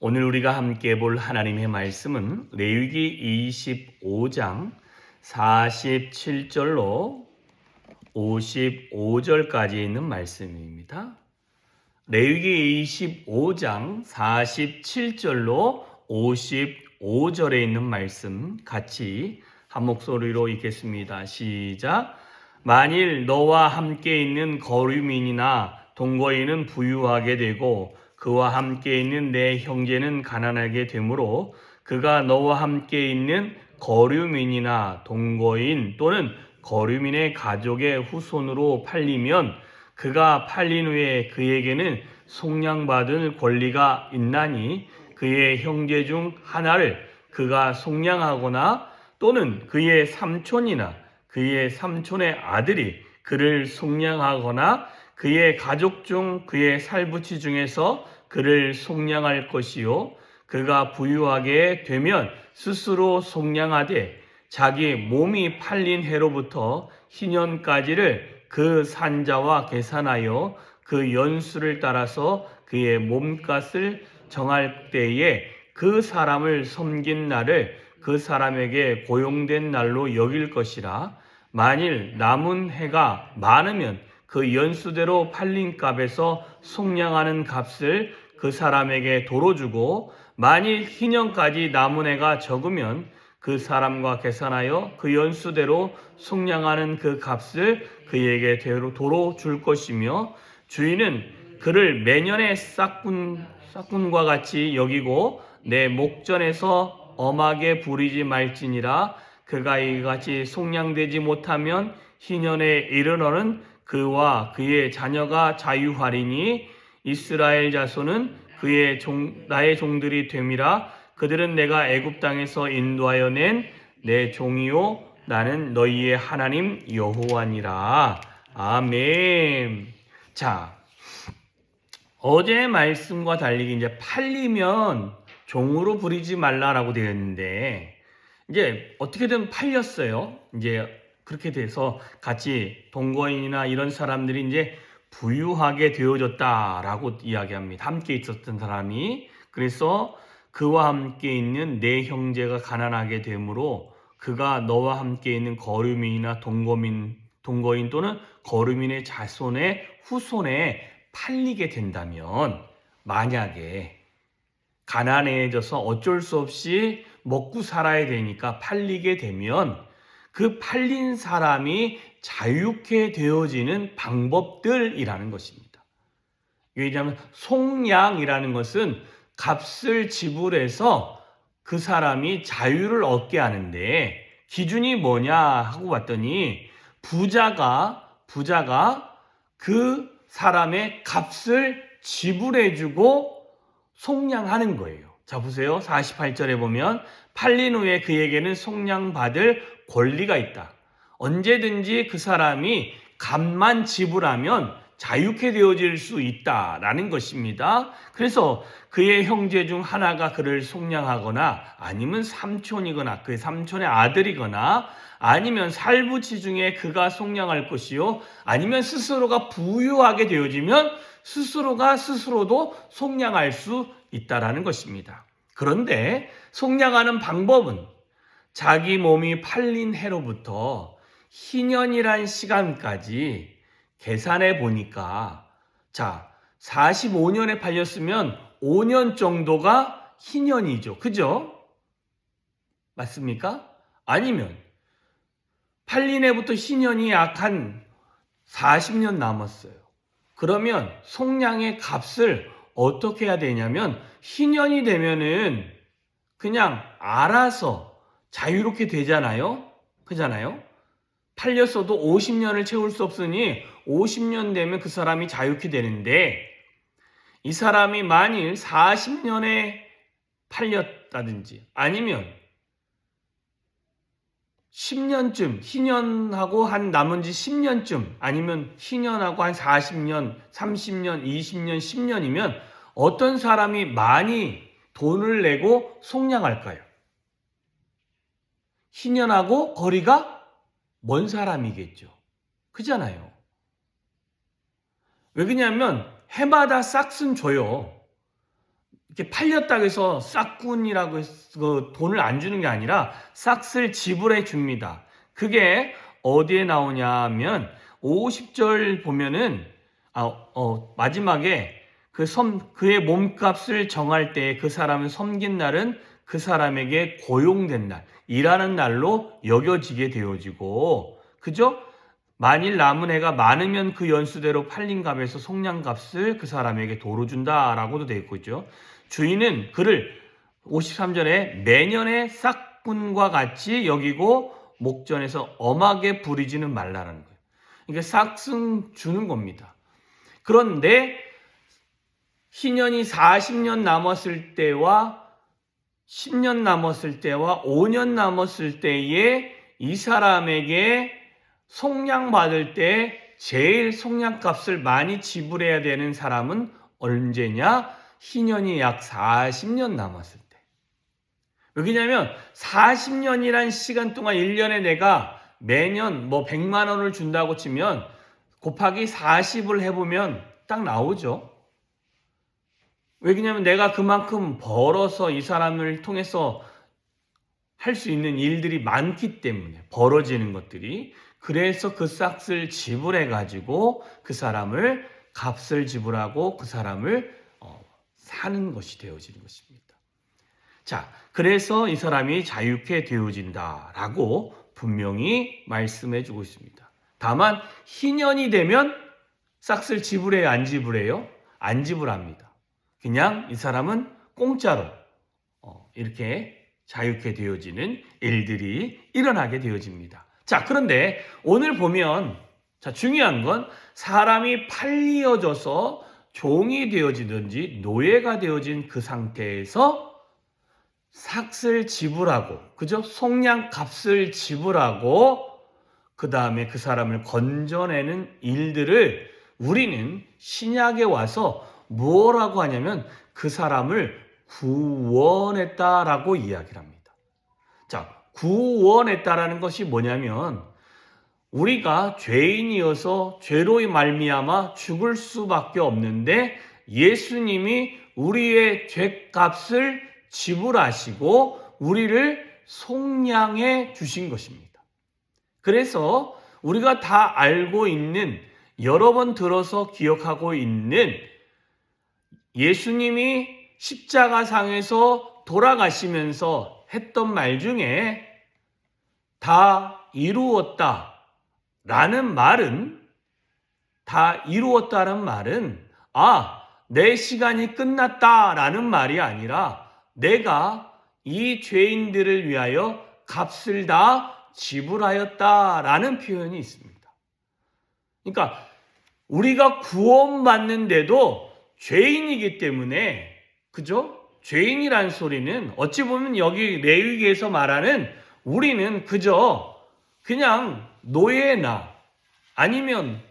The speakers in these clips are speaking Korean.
오늘 우리가 함께 볼 하나님의 말씀은 레위기 25장 47절로 55절까지 있는 말씀입니다. 레위기 25장 47절로 55절에 있는 말씀 같이 한 목소리로 읽겠습니다. 시작. 만일 너와 함께 있는 거류민이나 동거인은 부유하게 되고 그와 함께 있는 내 형제는 가난하게 되므로 그가 너와 함께 있는 거류민이나 동거인 또는 거류민의 가족의 후손으로 팔리면 그가 팔린 후에 그에게는 속량받을 권리가 있나니 그의 형제 중 하나를 그가 속량하거나 또는 그의 삼촌이나 그의 삼촌의 아들이 그를 속량하거나 그의 가족 중 그의 살부치 중에서 그를 속량할 것이요 그가 부유하게 되면 스스로 속량하되 자기 몸이 팔린 해로부터 희년까지를 그 산자와 계산하여 그 연수를 따라서 그의 몸값을 정할 때에 그 사람을 섬긴 날을 그 사람에게 고용된 날로 여길 것이라. 만일 남은 해가 많으면 그 연수대로 팔린 값에서 속량하는 값을 그 사람에게 도로 주고 만일 희년까지 남은 해가 적으면 그 사람과 계산하여 그 연수대로 속량하는 그 값을 그에게 도로 줄 것이며 주인은 그를 매년의 싹군과 같이 여기고 내 목전에서 엄하게 부리지 말지니라. 그가 이같이 속량되지 못하면 희년에 이르러는 그와 그의 자녀가 자유하리니 이스라엘 자손은 나의 종들이 됨이라. 그들은 내가 애굽 땅에서 인도하여 낸 내 종이요 나는 너희의 하나님 여호와니라. 아멘. 자, 어제 말씀과 달리 이제 팔리면 종으로 부리지 말라라고 되어 있는데 이제 어떻게든 팔렸어요. 이제 그렇게 돼서 같이 동거인이나 이런 사람들이 이제 부유하게 되어졌다라고 이야기합니다. 함께 있었던 사람이. 그래서 그와 함께 있는 내 형제가 가난하게 되므로 그가 너와 함께 있는 거류민이나 동거인 또는 거류민의 자손의 후손에 팔리게 된다면, 만약에 가난해져서 어쩔 수 없이 먹고 살아야 되니까 팔리게 되면 그 팔린 사람이 자유케 되어지는 방법들이라는 것입니다. 왜냐하면 속량이라는 것은 값을 지불해서 그 사람이 자유를 얻게 하는데 기준이 뭐냐 하고 봤더니 부자가 그 사람의 값을 지불해주고 속량하는 거예요. 자, 보세요. 48절에 보면 팔린 후에 그에게는 속량받을 권리가 있다. 언제든지 그 사람이 값만 지불하면 자유케 되어질 수 있다라는 것입니다. 그래서 그의 형제 중 하나가 그를 속량하거나 아니면 삼촌이거나 그의 삼촌의 아들이거나 아니면 살부치 중에 그가 속량할 것이요 아니면 스스로가 부유하게 되어지면 스스로가 스스로도 속량할 수 있다라는 것입니다. 그런데 속량하는 방법은 자기 몸이 팔린 해로부터 희년이란 시간까지 계산해 보니까, 자, 45년에 팔렸으면 5년 정도가 희년이죠. 그죠? 맞습니까? 아니면 팔린 해부터 희년이 약 한 40년 남았어요. 그러면 속량의 값을 어떻게 해야 되냐면 희년이 되면은 그냥 알아서 자유롭게 되잖아요. 그잖아요. 팔렸어도 50년을 채울 수 없으니 50년 되면 그 사람이 자유케 되는데, 이 사람이 만일 40년에 팔렸다든지 아니면 10년쯤 희년하고 한 남은 지 10년쯤 아니면 희년하고 한 40년, 30년, 20년, 10년이면 어떤 사람이 많이 돈을 내고 속량할까요? 희년하고 거리가 먼 사람이겠죠. 그잖아요. 왜 그러냐면 해마다 싹슨 줘요. 이렇게 팔렸다고 해서 싹군이라고 해서 그 돈을 안 주는 게 아니라 싹을 지불해 줍니다. 그게 어디에 나오냐 하면 50절 보면은 마지막에 그의 몸값을 정할 때 그 사람을 섬긴 날은 그 사람에게 고용된 날, 일하는 날로 여겨지게 되어지고, 그죠? 만일 남은 해가 많으면 그 연수대로 팔린 값에서 속량값을 그 사람에게 도로 준다라고도 되어 있죠. 주인은 그를 53절에 매년의 싹군과 같이 여기고 목전에서 엄하게 부리지는 말라라는 거예요. 이게 싹은 주는 겁니다. 그런데 희년이 40년 남았을 때와 10년 남았을 때와 5년 남았을 때에 이 사람에게 속량받을 때 제일 속량값을 많이 지불해야 되는 사람은 언제냐? 희년이 약 40년 남았을 때. 왜냐하면 40년이란 시간 동안 1년에 내가 매년 100만 원을 준다고 치면 곱하기 40을 해보면 딱 나오죠. 왜냐하면 내가 그만큼 벌어서 이 사람을 통해서 할 수 있는 일들이 많기 때문에 벌어지는 것들이. 그래서 그 싹을 지불해 가지고 그 사람을 값을 지불하고 그 사람을 사는 것이 되어지는 것입니다. 자, 그래서 이 사람이 자유케 되어진다라고 분명히 말씀해 주고 있습니다. 다만 희년이 되면 싹을 지불해요, 안 지불해요? 안 지불합니다. 그냥 이 사람은 공짜로 이렇게 자유케 되어지는 일들이 일어나게 되어집니다. 자, 그런데 오늘 보면 중요한 건 사람이 팔리어져서 종이 되어지든지 노예가 되어진 그 상태에서 삭을 지불하고, 그죠? 속량값을 지불하고 그 다음에 그 사람을 건져내는 일들을 우리는 신약에 와서 뭐라고 하냐면 그 사람을 구원했다라고 이야기를 합니다. 자, 구원했다라는 것이 뭐냐면 우리가 죄인이어서 죄로 말미암아 죽을 수밖에 없는데 예수님이 우리의 죄값을 지불하시고 우리를 속량해 주신 것입니다. 그래서 우리가 다 알고 있는, 여러 번 들어서 기억하고 있는 예수님이 십자가상에서 돌아가시면서 했던 말 중에 다 이루었다 라는 말은, 다 이루었다는 말은 내 시간이 끝났다라는 말이 아니라 내가 이 죄인들을 위하여 값을 다 지불하였다라는 표현이 있습니다. 그러니까 우리가 구원받는데도 죄인이기 때문에, 그죠? 죄인이란 소리는 어찌 보면 여기 레위기에서 말하는 우리는 그냥 노예나 아니면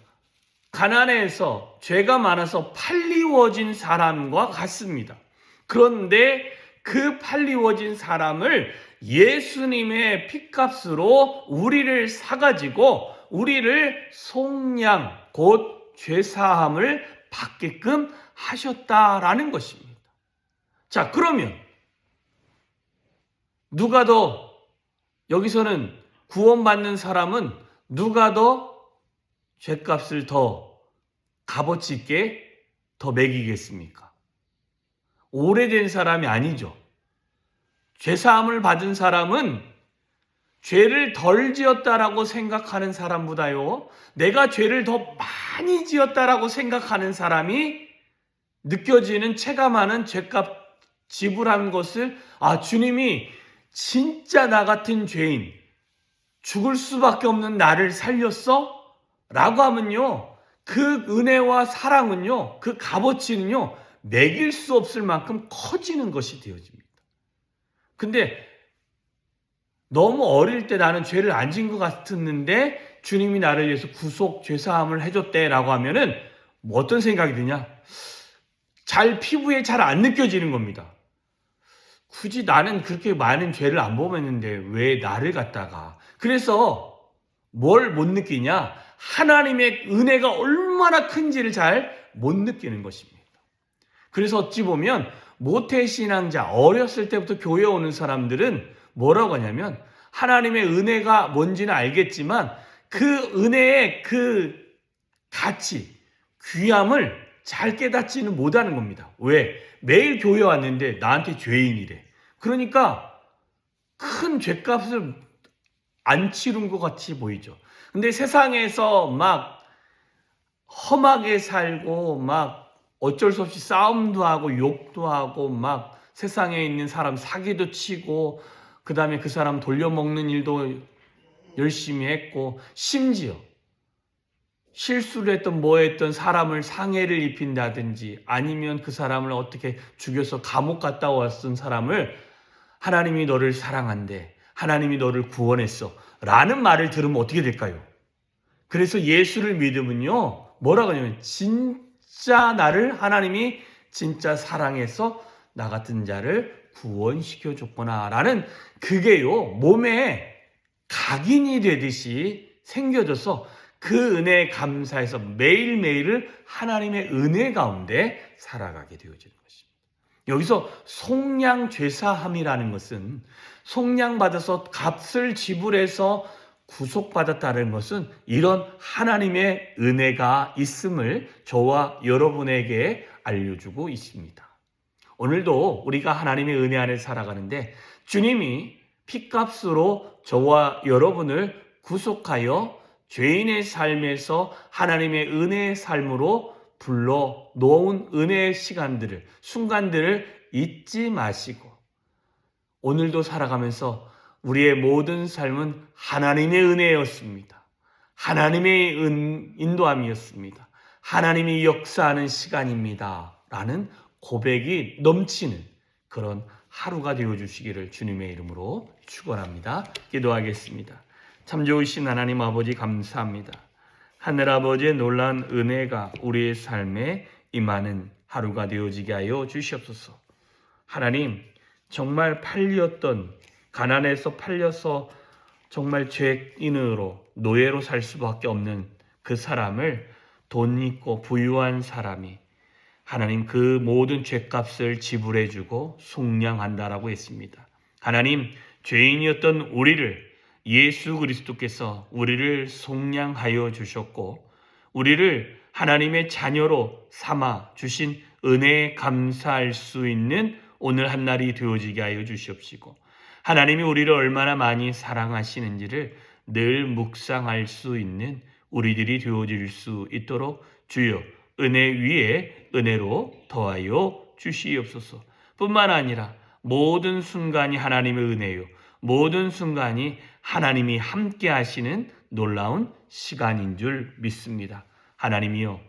가난해서 죄가 많아서 팔리워진 사람과 같습니다. 그런데 그 팔리워진 사람을 예수님의 핏값으로 우리를 사가지고 우리를 속량, 곧 죄사함을 받게끔 하셨다라는 것입니다. 자, 그러면 누가 더, 여기서는 구원받는 사람은 누가 더 죄값을 더 값어치 있게 더 매기겠습니까? 오래된 사람이 아니죠. 죄사함을 받은 사람은 죄를 덜 지었다라고 생각하는 사람보다요, 내가 죄를 더 많이 지었다라고 생각하는 사람이 느껴지는, 체감하는 죄값 지불한 것을, 주님이 진짜 나 같은 죄인, 죽을 수밖에 없는 나를 살렸어? 라고 하면요, 그 은혜와 사랑은요, 그 값어치는요, 매길 수 없을 만큼 커지는 것이 되어집니다. 근데 너무 어릴 때 나는 죄를 안 진 것 같았는데 주님이 나를 위해서 구속 죄사함을 해줬대라고 하면은 어떤 생각이 드냐? 피부에 잘 안 느껴지는 겁니다. 굳이 나는 그렇게 많은 죄를 안 범했는데 왜 나를 갖다가. 그래서 뭘 못 느끼냐? 하나님의 은혜가 얼마나 큰지를 잘 못 느끼는 것입니다. 그래서 어찌 보면 모태신앙자, 어렸을 때부터 교회 오는 사람들은 뭐라고 하냐면 하나님의 은혜가 뭔지는 알겠지만 그 은혜의 그 가치, 귀함을 잘 깨닫지는 못하는 겁니다. 왜? 매일 교회 왔는데 나한테 죄인이래. 그러니까 큰 죄값을 안 치른 것 같이 보이죠. 근데 세상에서 막 험하게 살고 막 어쩔 수 없이 싸움도 하고 욕도 하고 막 세상에 있는 사람 사기도 치고 그 다음에 그 사람 돌려먹는 일도 열심히 했고 심지어 실수를 했던 뭐 했던 사람을 상해를 입힌다든지 아니면 그 사람을 어떻게 죽여서 감옥 갔다 왔던 사람을 하나님이 너를 사랑한대. 하나님이 너를 구원했어. 라는 말을 들으면 어떻게 될까요? 그래서 예수를 믿으면요. 뭐라고 하냐면 진짜 나를 하나님이 진짜 사랑해서 나 같은 자를 구원시켜 줬구나 라는 그게요. 몸에 각인이 되듯이 생겨져서 그 은혜에 감사해서 매일매일을 하나님의 은혜 가운데 살아가게 되어지는 것입니다. 여기서 속량죄사함이라는 것은 속량받아서 값을 지불해서 구속받았다는 것은 이런 하나님의 은혜가 있음을 저와 여러분에게 알려주고 있습니다. 오늘도 우리가 하나님의 은혜 안에 살아가는데 주님이 피값으로 저와 여러분을 구속하여 죄인의 삶에서 하나님의 은혜의 삶으로 불러 놓은 은혜의 시간들을, 순간들을 잊지 마시고 오늘도 살아가면서 우리의 모든 삶은 하나님의 은혜였습니다. 하나님의 인도함이었습니다. 하나님이 역사하는 시간입니다. 라는 고백이 넘치는 그런 하루가 되어주시기를 주님의 이름으로 축원합니다. 기도하겠습니다. 참 좋으신 하나님 아버지 감사합니다. 하늘아버지의 놀라운 은혜가 우리의 삶에 임하는 하루가 되어지게 하여 주시옵소서. 하나님 정말 팔렸던 가난해서 팔려서 정말 죄인으로 노예로 살 수밖에 없는 그 사람을 돈 있고 부유한 사람이 하나님 그 모든 죄값을 지불해주고 속량한다라고 했습니다. 하나님 죄인이었던 우리를 예수 그리스도께서 우리를 속량하여 주셨고 우리를 하나님의 자녀로 삼아 주신 은혜에 감사할 수 있는 오늘 한날이 되어지게 하여 주시옵시고 하나님이 우리를 얼마나 많이 사랑하시는지를 늘 묵상할 수 있는 우리들이 되어질 수 있도록 주여 은혜 위에 은혜로 더하여 주시옵소서. 뿐만 아니라 모든 순간이 하나님의 은혜요 모든 순간이 하나님이 함께 하시는 놀라운 시간인 줄 믿습니다. 하나님이여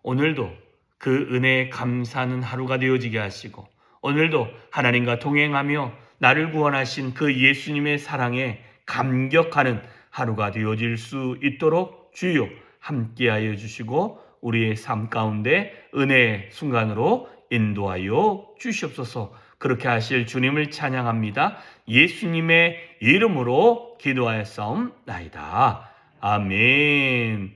오늘도 그 은혜에 감사하는 하루가 되어지게 하시고 오늘도 하나님과 동행하며 나를 구원하신 그 예수님의 사랑에 감격하는 하루가 되어질 수 있도록 주여 함께하여 주시고 우리의 삶 가운데 은혜의 순간으로 인도하여 주시옵소서. 그렇게 하실 주님을 찬양합니다. 예수님의 이름으로 기도하였사옵나이다. 아멘.